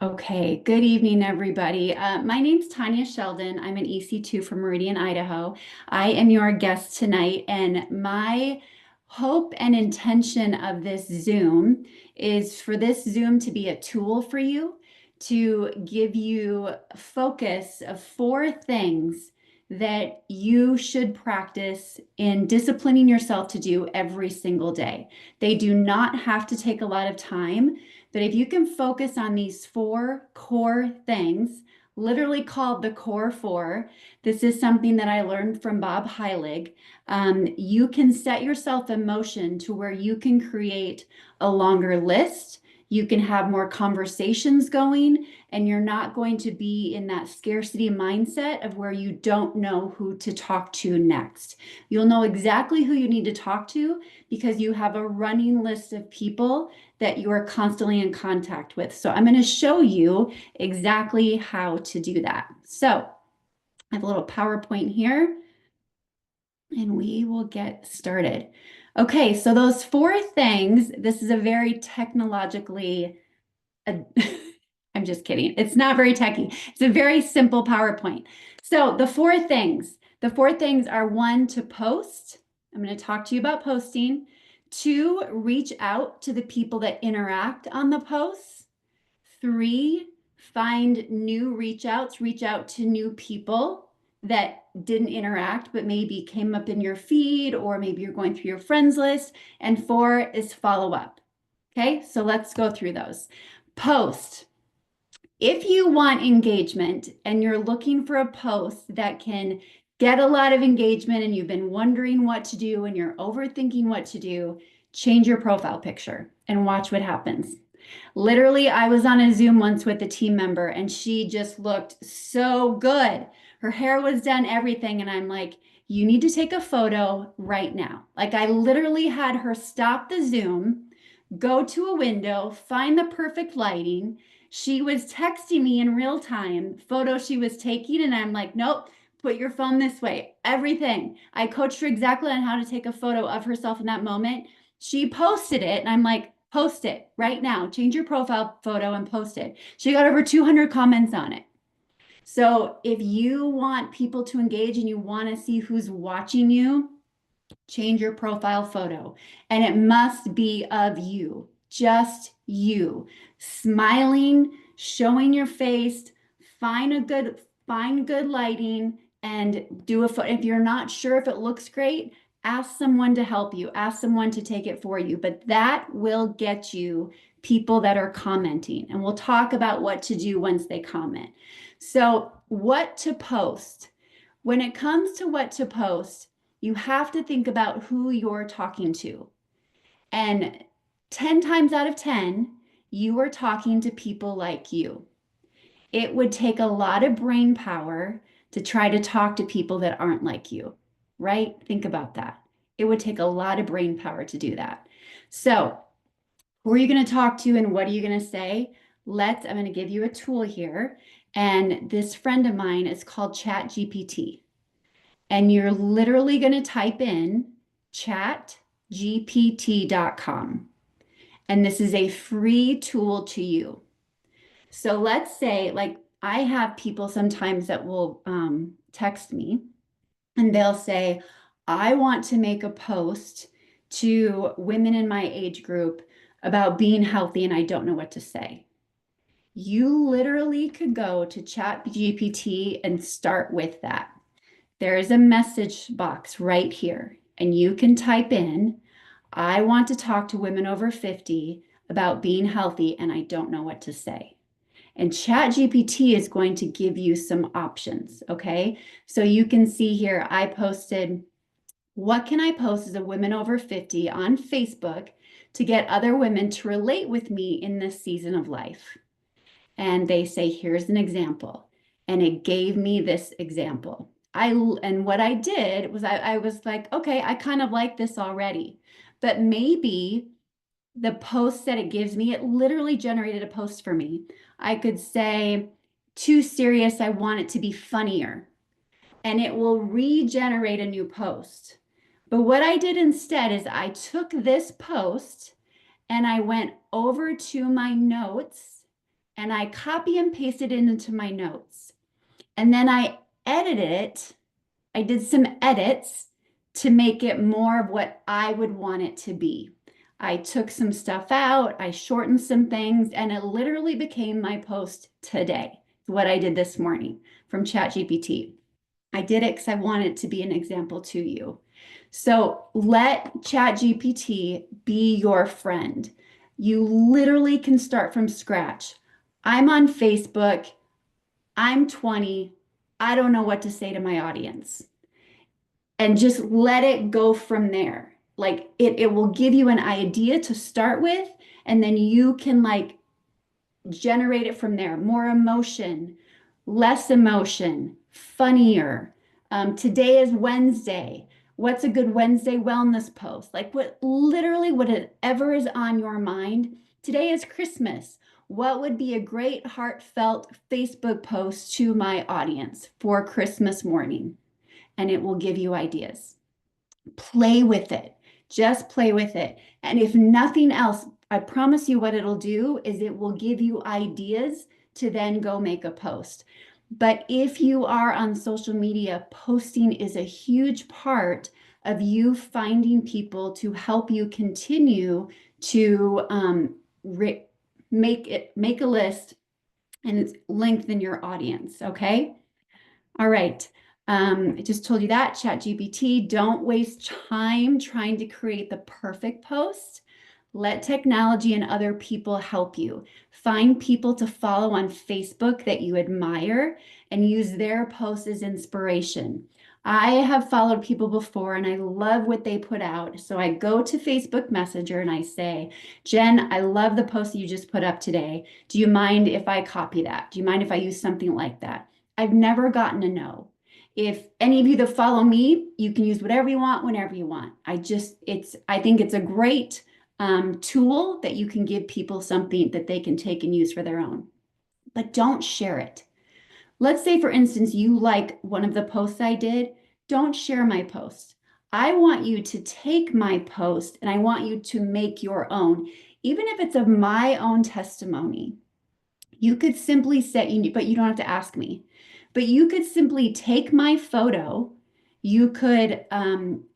Okay, good evening, everybody. My name's Tanya Sheldon. I'm an EC2 from Meridian, Idaho. I am your guest tonight, and my hope and intention of this Zoom is for this Zoom to be a tool for you to give you focus of four things that you should practice in disciplining yourself to do every single day. They do not have to take a lot of time. But if you can focus on these four core things, literally called the core four, this is something that I learned from Bob Heilig. You can set yourself in motion to where you can create a longer list. You can have more conversations going, and you're not going to be in that scarcity mindset of where you don't know who to talk to next. You'll know exactly who you need to talk to because you have a running list of people that you are constantly in contact with. So I'm going to show you exactly how to do that. So I have a little PowerPoint here and we will get started. Okay, so those four things, this is a very technologically, I'm just kidding. It's not very techy. It's a very simple PowerPoint. So the four things are one, to post. I'm going to talk to you about posting. Two, reach out to the people that interact on the posts. Three, find new reach outs, reach out to new people that didn't interact, but maybe came up in your feed, or maybe you're going through your friends list. And four is follow up. Okay, so let's go through those. Post. If you want engagement and you're looking for a post that can get a lot of engagement and you've been wondering what to do and you're overthinking what to do, change your profile picture and watch what happens. Literally, I was on a Zoom once with a team member and she just looked so good. Her hair was done, everything. And I'm like, you need to take a photo right now. Like, I literally had her stop the Zoom, go to a window, find the perfect lighting. She was texting me in real time photos she was taking, and I'm like, nope, put your phone this way. Everything. I coached her exactly on how to take a photo of herself in that moment. She posted it, and I'm like, post it right now. Change your profile photo and post it. She got over 200 comments on it. So if you want people to engage and you want to see who's watching you, change your profile photo. And it must be of you, just you, smiling, showing your face, find good lighting, and do a photo. If you're not sure if it looks great, ask someone to help you, ask someone to take it for you. But that will get you people that are commenting. And we'll talk about what to do once they comment. So, what to post. When it comes to what to post, you have to think about who you're talking to. And 10 times out of 10, you are talking to people like you. It would take a lot of brain power to try to talk to people that aren't like you, right? Think about that. It would take a lot of brain power to do that. So, who are you going to talk to and what are you going to say? I'm going to give you a tool here. And this friend of mine is called ChatGPT. And you're literally going to type in chatgpt.com. And this is a free tool to you. So let's say, like, I have people sometimes that will text me and they'll say, I want to make a post to women in my age group about being healthy and I don't know what to say. You literally could go to ChatGPT and start with that. There is a message box right here, and you can type in, I want to talk to women over 50 about being healthy, and I don't know what to say. And ChatGPT is going to give you some options, okay? So you can see here, I posted, what can I post as a women over 50 on Facebook to get other women to relate with me in this season of life? And they say, here's an example. And it gave me this example. And what I did was I was like, okay, I kind of like this already, but maybe the post that it gives me, it literally generated a post for me. I could say, too serious, I want it to be funnier, and it will regenerate a new post. But what I did instead is I took this post and I went over to my notes and I copy and pasted it into my notes. And then I edited it. I did some edits to make it more of what I would want it to be. I took some stuff out, I shortened some things, and it literally became my post today. What I did this morning from ChatGPT. I did it because I wanted it to be an example to you. So let ChatGPT be your friend. You literally can start from scratch. I'm on Facebook. I'm 20. I don't know what to say to my audience. And just let it go from there. Like it will give you an idea to start with, and then you can like generate it from there. More emotion, less emotion, funnier. Today is Wednesday. What's a good Wednesday wellness post? Like what literally whatever is on your mind. Today is Christmas. What would be a great heartfelt Facebook post to my audience for Christmas morning? And it will give you ideas. Play with it. Just play with it. And if nothing else, I promise you what it'll do is it will give you ideas to then go make a post. But if you are on social media, posting is a huge part of you finding people to help you continue to make a list and lengthen your audience. Okay. All right. I just told you that, ChatGPT, don't waste time trying to create the perfect post. Let technology and other people help you. Find people to follow on Facebook that you admire and use their posts as inspiration. I have followed people before and I love what they put out. So I go to Facebook Messenger and I say, Jen, I love the post you just put up today. Do you mind if I copy that? Do you mind if I use something like that? I've never gotten a no. If any of you that follow me, you can use whatever you want, whenever you want. I think it's a great tool that you can give people something that they can take and use for their own. But don't share it. Let's say, for instance, you like one of the posts I did. Don't share my post. I want you to take my post and I want you to make your own, even if it's of my own testimony. You could simply say, but you don't have to ask me, but you could simply take my photo. You could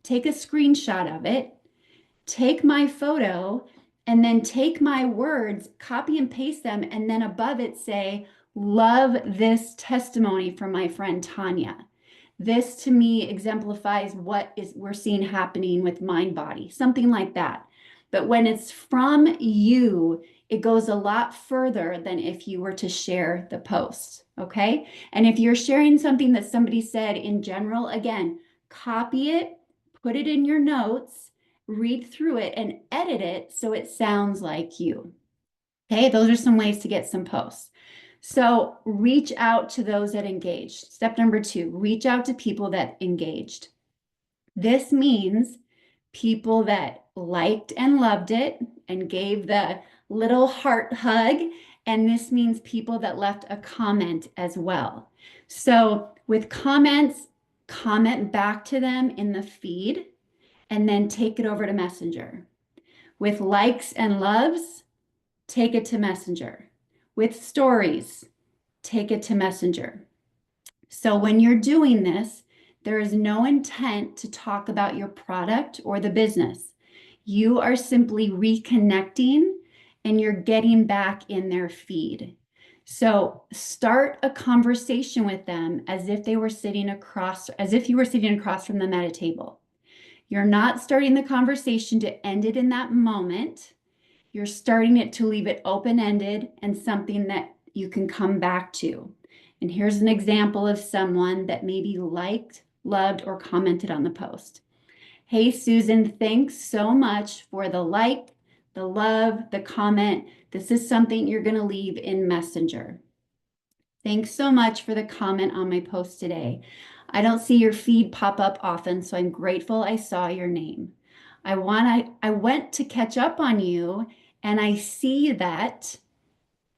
take a screenshot of it, take my photo, and then take my words, copy and paste them, and then above it say, love this testimony from my friend Tanya. This to me exemplifies what is we're seeing happening with mind body, something like that. But when it's from you, it goes a lot further than if you were to share the post. Okay. And if you're sharing something that somebody said in general, again, copy it, put it in your notes, read through it, and edit it so it sounds like you. Okay. Those are some ways to get some posts. So reach out to those that engaged. Step number 2, reach out to people that engaged. This means people that liked and loved it and gave the little heart hug. And this means people that left a comment as well. So with comments, comment back to them in the feed and then take it over to Messenger. With likes and loves, take it to Messenger. With stories, take it to Messenger. So when you're doing this, there is no intent to talk about your product or the business. You are simply reconnecting and you're getting back in their feed. So start a conversation with them as if you were sitting across from them at a table. You're not starting the conversation to end it in that moment. You're starting it to leave it open-ended and something that you can come back to. And here's an example of someone that maybe liked, loved, or commented on the post. Hey, Susan, thanks so much for the like, the love, the comment. This is something you're going to leave in Messenger. Thanks so much for the comment on my post today. I don't see your feed pop up often, so I'm grateful I saw your name. I went to catch up on you, and I see that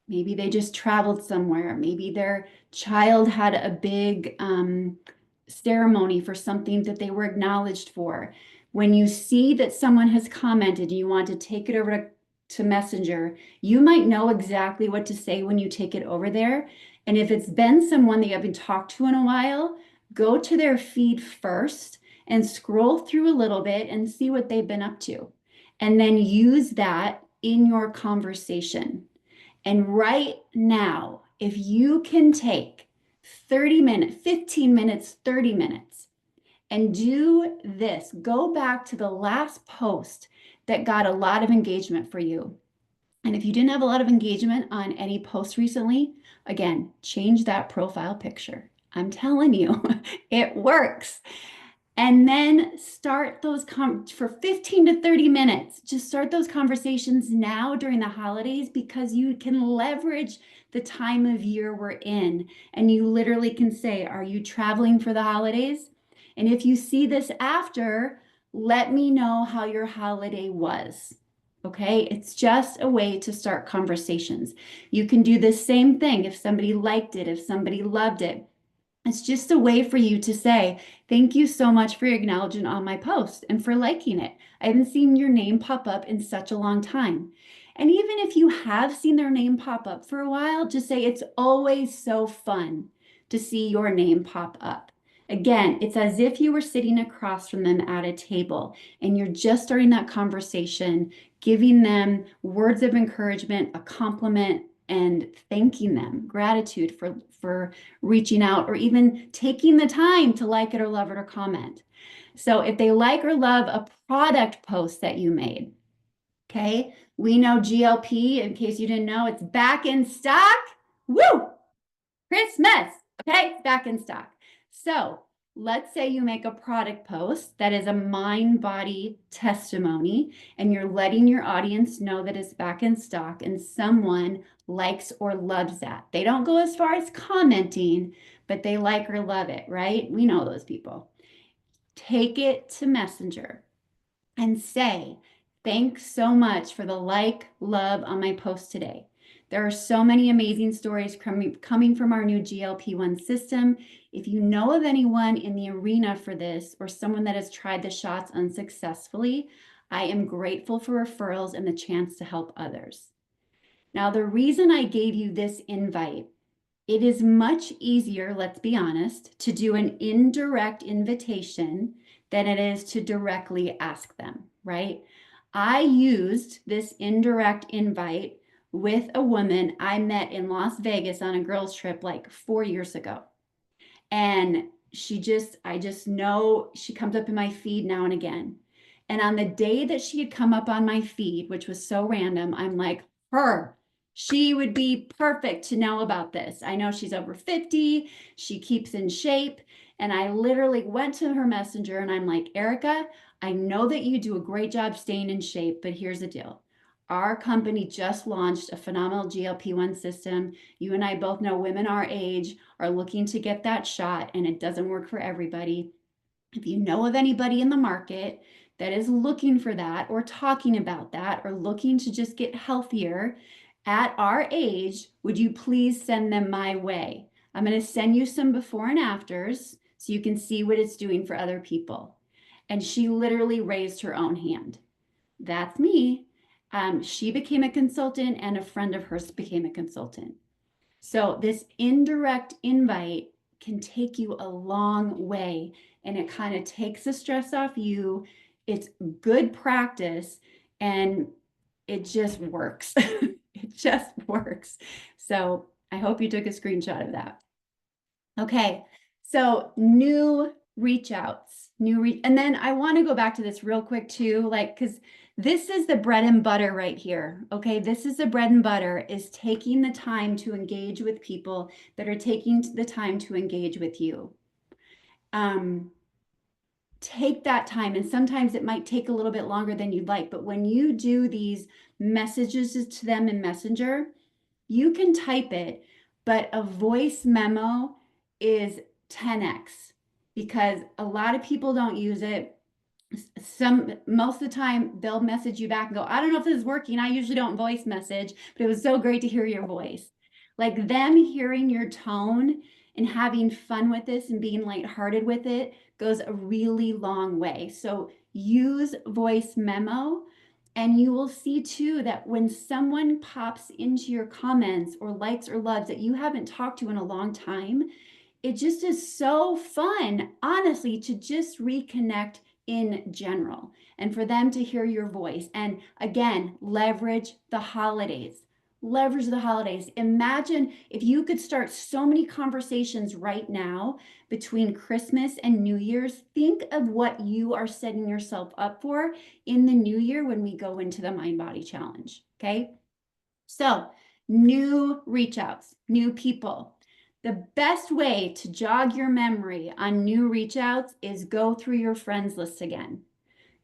maybe they just traveled somewhere. Maybe their child had a big ceremony for something that they were acknowledged for. When you see that someone has commented and you want to take it over to to Messenger, you might know exactly what to say when you take it over there. And if it's been someone that you haven't talked to in a while, go to their feed first and scroll through a little bit and see what they've been up to. And then use that in your conversation. And right now, if you can take 30 minutes, 15 minutes, 30 minutes, and do this, go back to the last post that got a lot of engagement for you. And if you didn't have a lot of engagement on any post recently, again, change that profile picture. I'm telling you, it works. And then start those for 15 to 30 minutes. Just start those conversations now during the holidays, because you can leverage the time of year we're in. And you literally can say, are you traveling for the holidays? And if you see this after, let me know how your holiday was. Okay, it's just a way to start conversations. You can do the same thing if somebody liked it, if somebody loved it. It's just a way for you to say, thank you so much for your acknowledgement on my post and for liking it. I haven't seen your name pop up in such a long time. And even if you have seen their name pop up for a while, just say, it's always so fun to see your name pop up. Again, it's as if you were sitting across from them at a table and you're just starting that conversation, giving them words of encouragement, a compliment, and thanking them, gratitude for reaching out, or even taking the time to like it or love it or comment. So if they like or love a product post that you made, okay, we know GLP, in case you didn't know, it's back in stock. Woo! Christmas, okay, it's back in stock. So let's say you make a product post that is a mind body testimony, and you're letting your audience know that it's back in stock, and someone likes or loves that. They don't go as far as commenting, but they like or love it, right? We know those people. Take it to Messenger and say, thanks so much for the like, love on my post today. There are so many amazing stories coming from our new GLP-1 system. If you know of anyone in the arena for this, or someone that has tried the shots unsuccessfully, I am grateful for referrals and the chance to help others. Now, the reason I gave you this invite, it is much easier, let's be honest, to do an indirect invitation than it is to directly ask them, right? I used this indirect invite with a woman I met in Las Vegas on a girls' trip like 4 years ago. And I just know she comes up in my feed now and again. And on the day that she had come up on my feed, which was so random, I'm like, she would be perfect to know about this. I know she's over 50, she keeps in shape. And I literally went to her messenger and I'm like, Erica, I know that you do a great job staying in shape, but here's the deal. Our company just launched a phenomenal GLP-1 system. You and I both know women our age are looking to get that shot, and it doesn't work for everybody. If you know of anybody in the market that is looking for that, or talking about that, or looking to just get healthier at our age, would you please send them my way? I'm going to send you some before and afters so you can see what it's doing for other people. And she literally raised her own hand. That's me. She became a consultant, and a friend of hers became a consultant. So this indirect invite can take you a long way, and it kind of takes the stress off you. It's good practice, and it just works. It just works. So I hope you took a screenshot of that. Okay, so new reach outs, and then I want to go back to this real quick too, like, because this is the bread and butter right here. Okay, this is the bread and butter, is taking the time to engage with people that are taking the time to engage with you. Take that time, and sometimes it might take a little bit longer than you'd like, but when you do these messages to them in Messenger, you can type it, but a voice memo is 10x, because a lot of people don't use it. Most of the time they'll message you back and go, I don't know if this is working. I usually don't voice message, but it was so great to hear your voice. Like, them hearing your tone and having fun with this and being lighthearted with it goes a really long way. So use voice memo. And you will see too that when someone pops into your comments or likes or loves that you haven't talked to in a long time, it just is so fun, honestly, to just reconnect in general and for them to hear your voice. And again, leverage the holidays. Leverage the holidays. Imagine if you could start so many conversations right now between Christmas and New Year's. Think of what you are setting yourself up for in the new year when we go into the Mind Body Challenge. Okay. So, new reach outs, new people. The best way to jog your memory on new reach outs is go through your friends list again.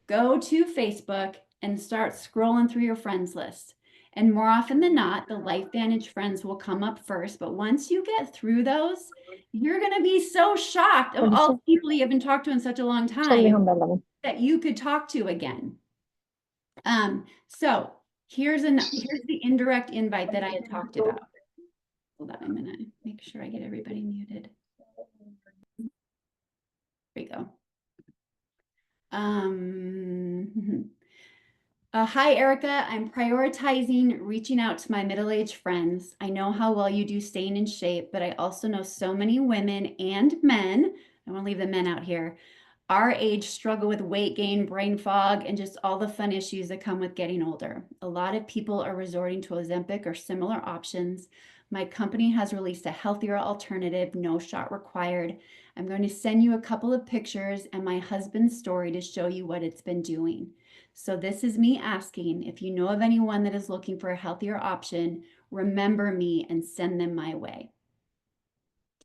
Go to Facebook and start scrolling through your friends list. And more often than not, the LifeVantage friends will come up first. But once you get through those, you're going to be so shocked of all the people you haven't talked to in such a long time that you could talk to again. So here's the indirect invite that I had talked about. Hold on, I'm gonna make sure I get everybody muted. There we go. Hi, Erica. I'm prioritizing reaching out to my middle-aged friends. I know how well you do staying in shape, but I also know so many women and men, I want to leave the men out here, our age struggle with weight gain, brain fog, and just all the fun issues that come with getting older. A lot of people are resorting to Ozempic or similar options. My company has released a healthier alternative, no shot required. I'm going to send you a couple of pictures and my husband's story to show you what it's been doing. So this is me asking, if you know of anyone that is looking for a healthier option, remember me and send them my way.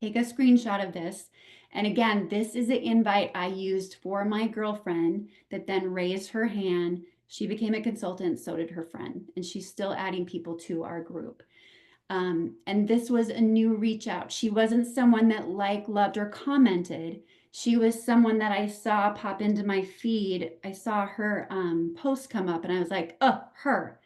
Take a screenshot of this. And again, this is an invite I used for my girlfriend that then raised her hand. She became a consultant, so did her friend, and she's still adding people to our group. And this was a new reach out. She wasn't someone that liked, loved, or commented. She was someone that I saw pop into my feed. I saw her post come up and I was like, oh, her.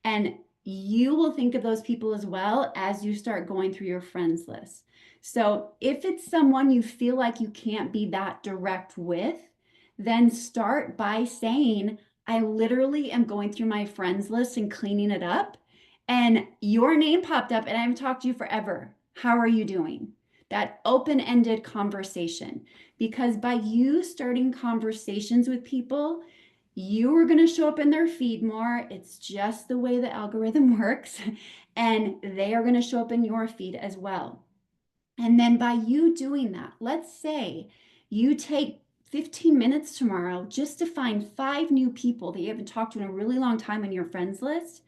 And you will think of those people as well as you start going through your friends list. So if it's someone you feel like you can't be that direct with, then start by saying, I literally am going through my friends list and cleaning it up. And your name popped up and I haven't talked to you forever. How are you doing? That open-ended conversation. Because by you starting conversations with people, you are going to show up in their feed more. It's just the way the algorithm works. And they are going to show up in your feed as well. And then by you doing that, let's say you take 15 minutes tomorrow just to find 5 new people that you haven't talked to in a really long time on your friends list.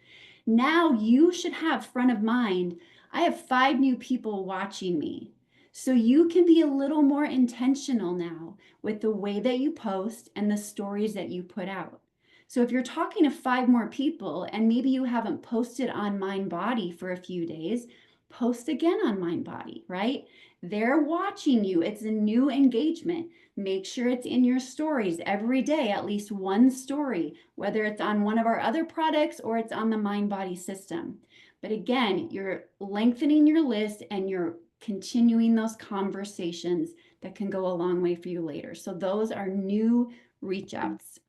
Now you should have front of mind, I have 5 new people watching me. So you can be a little more intentional now with the way that you post and the stories that you put out. So if you're talking to 5 more people and maybe you haven't posted on Mind Body for a few days, post again on Mind Body, right? They're watching you. It's a new engagement. Make sure it's in your stories every day, at least one story, whether it's on one of our other products or it's on the Mind Body system. But again, you're lengthening your list and you're continuing those conversations that can go a long way for you later. So those are new reach outs.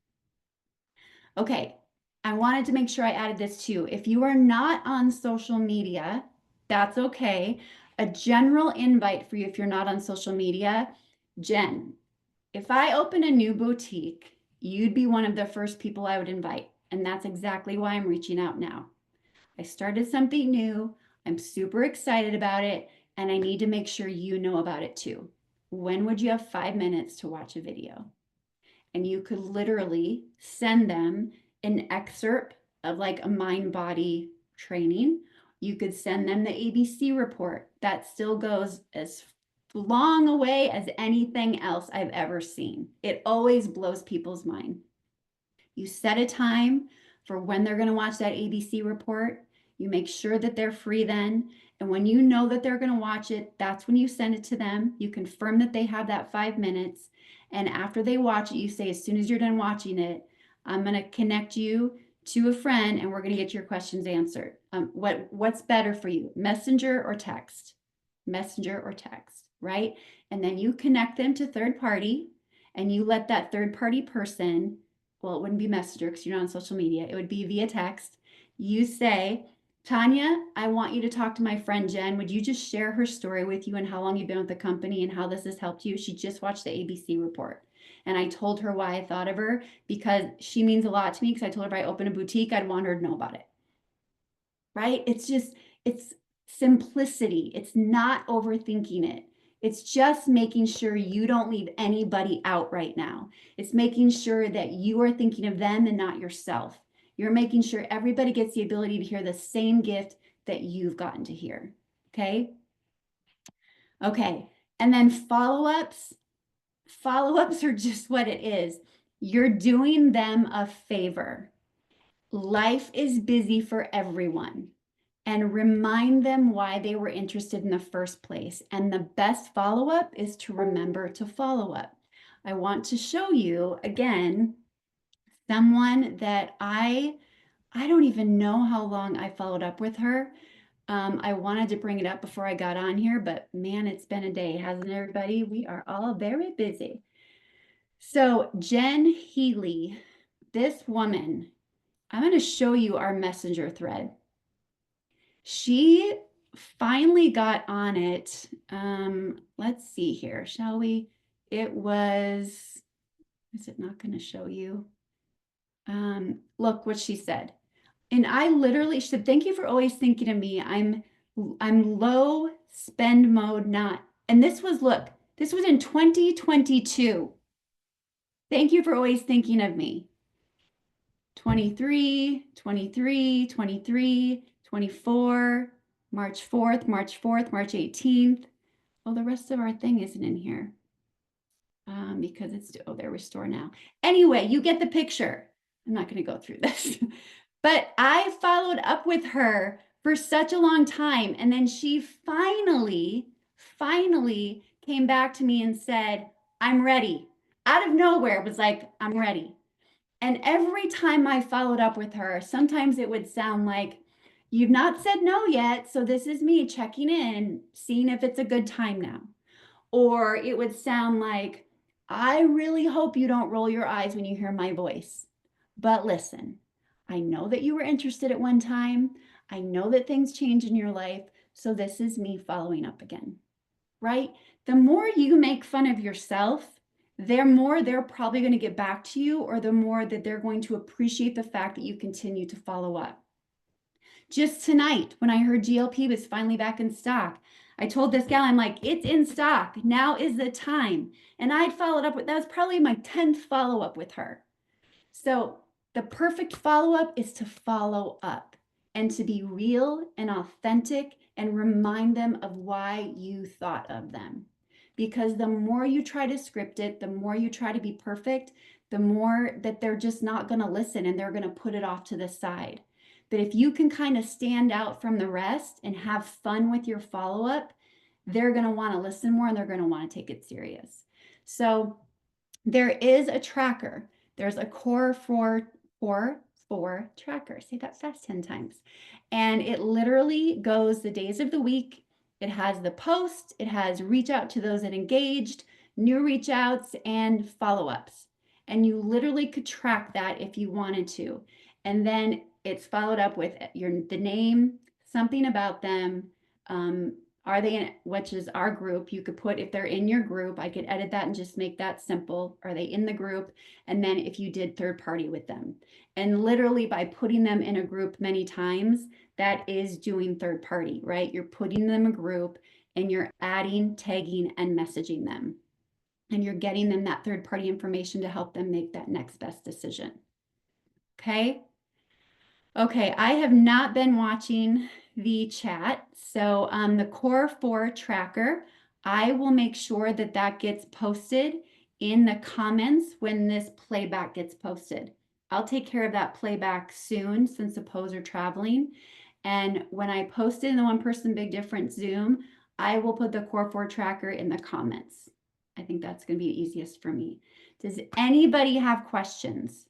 Okay, I wanted to make sure I added this too. If you are not on social media, that's okay. A general invite for you if you're not on social media, Jen, if I open a new boutique, you'd be one of the first people I would invite. And that's exactly why I'm reaching out now. I started something new. I'm super excited about it. And I need to make sure you know about it too. When would you have 5 minutes to watch a video? And you could literally send them an excerpt of like a mind body training. You could send them the ABC report that still goes as long away as anything else I've ever seen. It always blows people's mind. You set a time for when they're going to watch that ABC report. You make sure that they're free then. And when you know that they're going to watch it, that's when you send it to them. You confirm that they have that 5 minutes. And after they watch it, you say, as soon as you're done watching it, I'm going to connect you to a friend and we're going to get your questions answered. What's better for you, messenger or text? Messenger or text, right? And then you connect them to third party and you let that third party person well, it wouldn't be Messenger because you're not on social media. It would be via text. You say, Tanya, I want you to talk to my friend Jen. Would you just share her story with you and how long you've been with the company and how this has helped you? She just watched the ABC report. And I told her why I thought of her because she means a lot to me because I told her if I open a boutique, I'd want her to know about it. Right? It's simplicity. It's not overthinking it. It's just making sure you don't leave anybody out right now. It's making sure that you are thinking of them and not yourself. You're making sure everybody gets the ability to hear the same gift that you've gotten to hear. Okay? Okay. And then follow-ups. Follow-ups are just what it is. You're doing them a favor. Life is busy for everyone. And remind them why they were interested in the first place. And the best follow-up is to remember to follow up. I want to show you again someone that I don't even know how long I followed up with her. I wanted to bring it up before I got on here, but man, it's been a day, hasn't everybody? We are all very busy. So Jen Healy, this woman, I'm going to show you our messenger thread. She finally got on it. Let's see here, shall we? It was, is it not going to show you? Look what she said. And I literally, she said, thank you for always thinking of me. I'm low spend mode, not. And this was, look, this was in 2022. Thank you for always thinking of me. 23, 23, 23, 24, March 4th, March 4th, March 18th. Well, the rest of our thing isn't in here because it's, oh, they're restore now. Anyway, you get the picture. I'm not going to go through this, but I followed up with her for such a long time. And then she finally came back to me and said, I'm ready. Out of nowhere, it was like, I'm ready. And every time I followed up with her, sometimes it would sound like, you've not said no yet, so this is me checking in, seeing if it's a good time now. Or it would sound like, I really hope you don't roll your eyes when you hear my voice. But listen, I know that you were interested at one time. I know that things change in your life. So this is me following up again, right? The more you make fun of yourself, the more they're probably going to get back to you, or the more that they're going to appreciate the fact that you continue to follow up. Just tonight, when I heard GLP was finally back in stock, I told this gal, I'm like, it's in stock. Now is the time. And I'd followed up with, that was probably my 10th follow-up with her. So the perfect follow-up is to follow up and to be real and authentic and remind them of why you thought of them. Because the more you try to script it, the more you try to be perfect, the more that they're just not going to listen and they're going to put it off to the side. But if you can kind of stand out from the rest and have fun with your follow-up, they're going to want to listen more and they're going to want to take it serious. So there is a tracker. There's a core 4 tracker. Say that fast 10 times. And it literally goes the days of the week. It has the post. It has reach out to those that engaged, new reach outs, and follow-ups. And you literally could track that if you wanted to. And then it's followed up with the name, something about them, are they in, which is our group. You could put, if they're in your group, I could edit that and just make that simple. Are they in the group? And then if you did third party with them. And literally by putting them in a group many times, that is doing third party, right? You're putting them in a group and you're adding, tagging, and messaging them. And you're getting them that third party information to help them make that next best decision. Okay. Okay, I have not been watching the chat. So the Core 4 tracker, I will make sure that that gets posted in the comments when this playback gets posted. I'll take care of that playback soon since the Poes are traveling. And when I post it in the One Person Big Difference Zoom, I will put the Core 4 tracker in the comments. I think that's going to be the easiest for me. Does anybody have questions?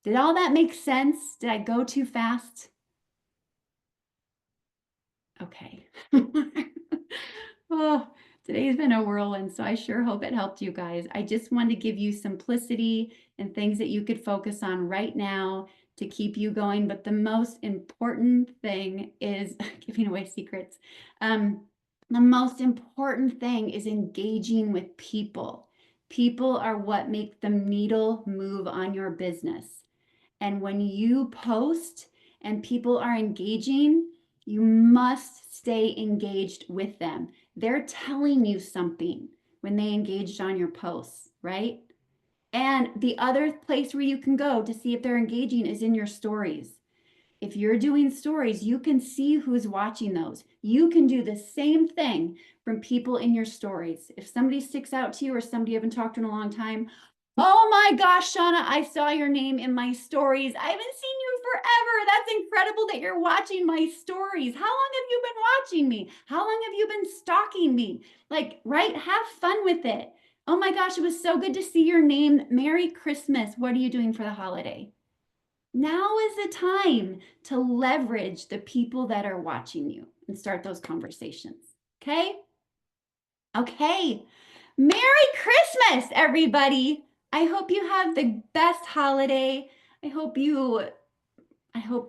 Did all that make sense? Did I go too fast? Okay. Oh, Today's been a whirlwind, so I sure hope it helped you guys. I just wanted to give you simplicity and things that you could focus on right now to keep you going. But the most important thing is giving away secrets. The most important thing is engaging with people. People are what make the needle move on your business. And when you post and people are engaging, you must stay engaged with them. They're telling you something when they engaged on your posts, right? And the other place where you can go to see if they're engaging is in your stories. If you're doing stories, you can see who's watching those. You can do the same thing from people in your stories. If somebody sticks out to you or somebody you haven't talked to in a long time, oh my gosh, Shauna, I saw your name in my stories. I haven't seen you forever. That's incredible that you're watching my stories. How long have you been watching me? How long have you been stalking me? Like, right? Have fun with it. Oh my gosh, it was so good to see your name. Merry Christmas. What are you doing for the holiday? Now is the time to leverage the people that are watching you and start those conversations. Okay? Okay. Merry Christmas, everybody. I hope you have the best holiday. I hope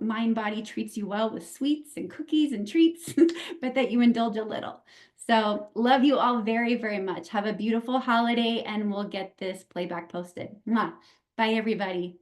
Mind Body treats you well with sweets and cookies and treats, but that you indulge a little. So, love you all very, very much. Have a beautiful holiday, and we'll get this playback posted. Mwah. Bye, everybody.